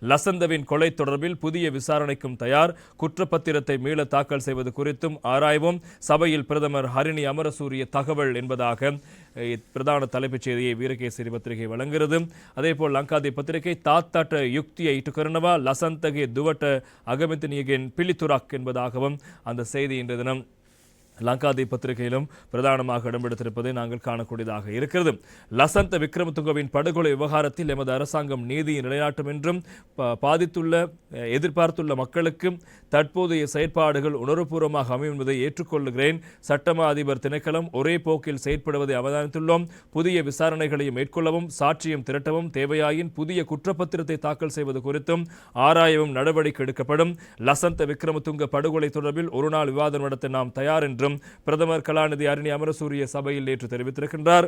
லசந்தவின் கொலை தொடர்பில் புதிய விசாரணைக்கும் தயார், குற்றப்பத்திரத்தை மீள தாக்கல் செய்வது குறித்தும் ஆராய்வோம், சபையில் பிரதமர் ஹரிணி அமரசூரிய தகவல் என்பதாக பிரதான தலைப்புச் செய்தியை வீரகேசரி பத்திரிகை வழங்குகிறது. அதேபோல் லங்காதி பத்திரிகை தாத்தாட்ட யுக்தியை இட்டுக்கரணவா லசந்தகே துவட்ட அகமித்தினியகின் பிலித்துராக் என்பதாகவும் அந்த செய்தி இன்றைய தினம் லங்காதி பத்திரிகையிலும் பிரதானமாக இடம்பெடுத்திருப்பதை நாங்கள் காணக்கூடியதாக இருக்கிறது. லசந்த விக்ரமதுங்கவின் படுகொலை விவகாரத்தில் எமது அரசாங்கம் நீதியை நிலைநாட்டும் என்றும் எதிர்பார்த்துள்ள மக்களுக்கு தற்போதைய செயற்பாடுகள் உணர்வுபூர்வமாக அமையும் என்பதை ஏற்றுக்கொள்கிறேன். சட்டமா அதிபர் திணைக்களம் ஒரே போக்கில் செயற்படுவதை அவதானித்துள்ளோம். புதிய விசாரணைகளையும் மேற்கொள்ளவும் சாட்சியம் திரட்டவும் தேவையாயின் புதிய குற்றப்பத்திரத்தை தாக்கல் செய்வது குறித்தும் ஆராயவும் நடவடிக்கை எடுக்கப்படும். லசந்த விக்ரமதுங்க படுகொலை தொடர்பில் ஒருநாள் விவாதம் நடத்த நாம் தயார் என்றும் பிரதமர் கலாநிதி ஹரிணி அமரசூரிய சபையில் நேற்று தெரிவித்திருக்கின்றார்.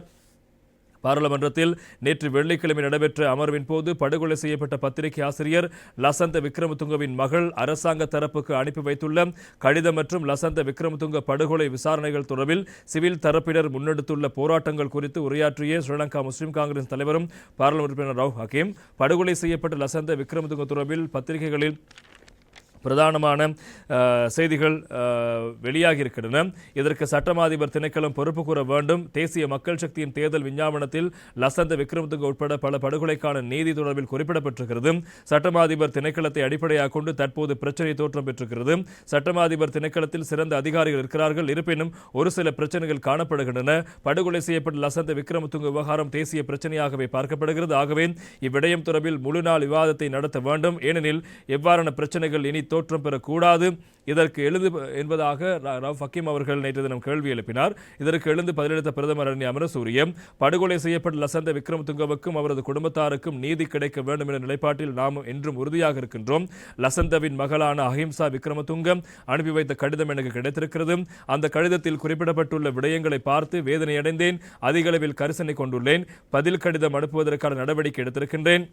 பாராளுமன்றத்தில் நேற்று வெள்ளிக்கிழமை நடைபெற்ற அமர்வின் போது படுகொலை செய்யப்பட்ட பத்திரிகை ஆசிரியர் லசந்த விக்ரமதுங்கவின் மகள் அரசாங்க தரப்புக்கு அனுப்பி வைத்துள்ள கடிதம் மற்றும் லசந்த விக்ரமதுங்க படுகொலை விசாரணைகள் தொடர்பில் சிவில் தரப்பினர் முன்னெடுத்துள்ள போராட்டங்கள் குறித்து உரையாற்றிய ஸ்ரீலங்கா முஸ்லிம் காங்கிரஸ் தலைவரும் பாராளுமன்ற உறுப்பினர் ரவுப் ஹக்கீம் படுகொலை செய்யப்பட்ட லசந்த விக்ரமதுங்க தொடர்பில் பத்திரிகைகளில் பிரதானமான செய்திகள் வெளியாகி இருக்கின்றன. இதற்கு சட்டமாதிபர் திணைக்களம் பொறுப்பு கூற வேண்டும். தேசிய மக்கள் சக்தியின் தேர்தல் விஞ்ஞாபனத்தில் லசந்த விக்ரமதுங்க உட்பட பல படுகொலைக்கான நீதி தொடர்பில் குறிப்பிடப்பட்டிருக்கிறது. சட்டமாதிபர் திணைக்களத்தை அடிப்படையாக கொண்டு தற்போது பிரச்சனை தோற்றம் பெற்றிருக்கிறது. சட்டமாதிபர் திணைக்களத்தில் சிறந்த அதிகாரிகள் இருக்கிறார்கள். இருப்பினும் ஒரு சில பிரச்சனைகள் காணப்படுகின்றன. படுகொலை செய்யப்பட்ட லசந்த விக்ரமதுங்க விவகாரம் தேசிய பிரச்சனையாகவே பார்க்கப்படுகிறது. ஆகவே இவ்விடயம் தொடர்பில் முழு நாள் விவாதத்தை நடத்த வேண்டும். ஏனெனில் எவ்வாறான பிரச்சனைகள் இனி தோற்றம் பெறக்கூடாது. இதற்கு எழுந்து என்பதாக ரவுப் ஹக்கீம் அவர்கள் நேற்று தினம் கேள்வி எழுப்பினார். இதற்கு எழுந்து பதிலளித்த பிரதமர் ஹரிணி அமரசூரிய படுகொலை செய்யப்பட்ட லசந்த விக்ரமதுங்கவுக்கும் அவரது குடும்பத்தாருக்கும் நீதி கிடைக்க வேண்டும் என்ற நிலைப்பாட்டில் நாம் என்றும் உறுதியாக இருக்கின்றோம். லசந்தவின் மகளான அஹிம்சா விக்ரமதுங்கம் அனுப்பி வைத்த கடிதம் எனக்கு கிடைத்திருக்கிறது. அந்த கடிதத்தில் குறிப்பிடப்பட்டுள்ள விடயங்களை பார்த்து வேதனையடைந்தேன். அதிக அளவில் கரிசனை கொண்டுள்ளேன். பதில் கடிதம் அனுப்புவதற்கான நடவடிக்கை எடுத்திருக்கின்றேன்.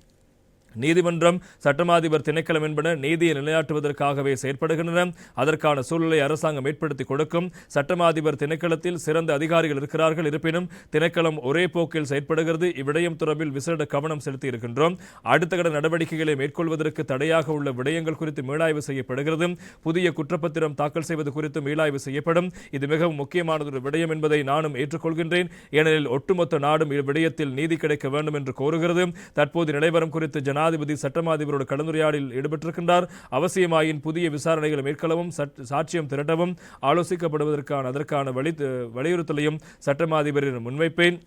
நீதிமன்றம் சட்டமாதிபர் திணைக்களம் என்பன நீதியை நிலைநாட்டுவதற்காகவே செயற்படுகின்றன. அதற்கான சூழலை அரசாங்கம் ஏற்படுத்தி கொடுக்கும். சட்டமாதிபர் திணைக்களத்தில் சிறந்த அதிகாரிகள் இருக்கிறார்கள். இருப்பினும் திணைக்களம் ஒரே போக்கில் செயற்படுகிறது. இவ்விடயம் தொடர்பில் விசேட கவனம் செலுத்தி இருக்கின்றோம். அடுத்த கட்ட நடவடிக்கைகளை மேற்கொள்வதற்கு தடையாக உள்ள விடயங்கள் குறித்து மீளாய்வு செய்யப்படுகிறது. புதிய குற்றப்பத்திரம் தாக்கல் செய்வது குறித்து மீளாய்வு செய்யப்படும். இது மிகவும் முக்கியமான ஒரு விடயம் என்பதை நானும் ஏற்றுக்கொள்கின்றேன். ஏனெனில் ஒட்டுமொத்த நாடும் இவ்விடயத்தில் நீதி கிடைக்க வேண்டும் என்று கோருகிறது. தற்போது நிலைவரம் குறித்து ஜனாதிபதி சட்டமாதிபரோடு கலந்துரையாடலில் ஈடுபட்டிருக்கின்றார். அவசியமாயின் புதிய விசாரணைகளை மேற்கொள்ளவும் சாட்சியம் திரட்டவும் ஆலோசிக்கப்படுவதற்கான அதற்கான வலியுறுத்தலையும் சட்டமாதிபரிடம் முன்வைப்பேன்.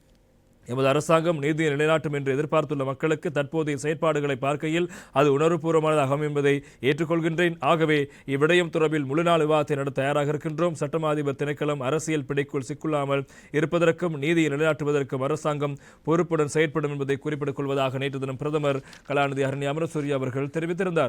எமது அரசாங்கம் நீதியை நிலைநாட்டும் என்று எதிர்பார்த்துள்ள மக்களுக்கு தற்போதைய செயற்பாடுகளை பார்க்கையில் அது உணர்வுபூர்வமானதாக அமையும் என்பதை ஏற்றுக்கொள்கின்றேன். ஆகவே இவ்விடயம் தொடர்பில் முழு நாள் விவாதத்தை நடத்த தயாராக இருக்கின்றோம். சட்டமாதிபர் திணைக்களம் அரசியல் பிடிக்குள் சிக்குள்ளாமல் இருப்பதற்கும் நீதியை நிலைநாட்டுவதற்கும் அரசாங்கம் பொறுப்புடன் செயற்படும் என்பதை குறிப்பிட்டுக் கொள்வதாக நேற்று தினம் பிரதமர் கலாநிதி ஹரிணி அமரசூரிய அவர்கள் தெரிவித்திருந்தார்.